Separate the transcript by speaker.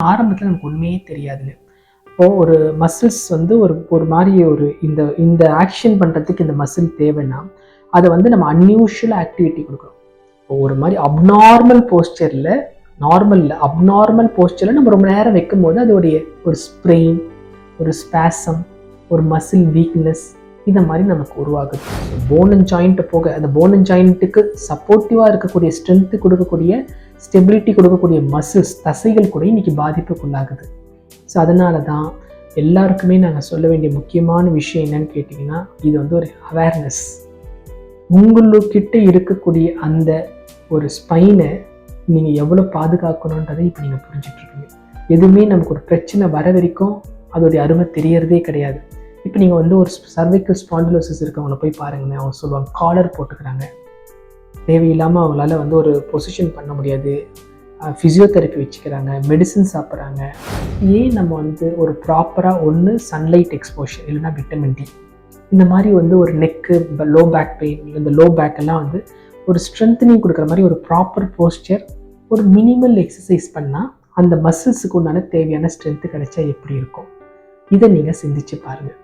Speaker 1: ஆரம்பத்தில் நமக்கு ஒன்றுமே தெரியாதுங்க. இப்போது ஒரு மசில்ஸ் வந்து ஒரு மாதிரி இந்த ஆக்ஷன் பண்ணுறதுக்கு இந்த மசில் தேவைன்னா அதை வந்து நம்ம அன்யூஷுவல் ஆக்டிவிட்டி கொடுக்குறோம். இப்போ ஒரு மாதிரி அப்நார்மல் போஸ்டரில் நம்ம ரொம்ப நேரம் வைக்கும் போது அதோடைய ஒரு ஸ்ப்ரெயின், ஒரு ஸ்பாசம், ஒரு மசில் வீக்னஸ் இந்த மாதிரி நமக்கு உருவாகுது. போன் அண்ட் ஜாயிண்ட் போக அந்த போன் அண்ட் ஜாயிண்ட்டுக்கு சப்போர்ட்டிவாக இருக்கக்கூடிய ஸ்ட்ரென்த்து கொடுக்கக்கூடிய, ஸ்டெபிலிட்டி கொடுக்கக்கூடிய மசில்ஸ், தசைகள் கூட இன்னைக்கு பாதிப்புக்குள்ளாகுது. ஸோ அதனால தான் எல்லாருக்குமே நாங்கள் சொல்ல வேண்டிய முக்கியமான விஷயம் என்னன்னு கேட்டிங்கன்னா, இது வந்து ஒரு அவேர்னஸ். உங்களுக்கிட்ட இருக்கக்கூடிய அந்த ஒரு ஸ்பைனை நீங்கள் எவ்வளோ பாதுகாக்கணுன்றதை இப்போ நீங்கள் புரிஞ்சிட்ருக்கீங்க. எதுவுமே நமக்கு ஒரு பிரச்சனை வர வரைக்கும் அதோடைய அருமை தெரியறதே கிடையாது. இப்போ நீங்கள் வந்து ஒரு சர்வைக்கல் ஸ்பாண்டிலோசிஸ் இருக்கவங்கள போய் பாருங்கன்னு அவங்க சொல்லுவாங்க, காலர் போட்டுக்கிறாங்க, தேவையில்லாமல் அவங்களால வந்து ஒரு பொசிஷன் பண்ண முடியாது, ஃபிசியோதெரப்பி வச்சுக்கிறாங்க, மெடிசின் சாப்பிட்றாங்க. ஏன் நம்ம வந்து ஒரு ப்ராப்பராக ஒன்று சன்லைட் எக்ஸ்போஷர் இல்லைன்னா விட்டமின் டி, இந்த மாதிரி வந்து ஒரு நெக்கு, லோ பேக் பெயின், இந்த லோ பேக்கெல்லாம் வந்து ஒரு ஸ்ட்ரென்த்னிங் கொடுக்குற மாதிரி ஒரு ப்ராப்பர் போஸ்டர், ஒரு மினிமல் எக்ஸசைஸ் பண்ணால் அந்த மசில்ஸுக்கு உண்டான தேவையான ஸ்ட்ரென்த்து கிடைச்சா எப்படி இருக்கும், இதை நீங்கள் சிந்திச்சு பாருங்கள்.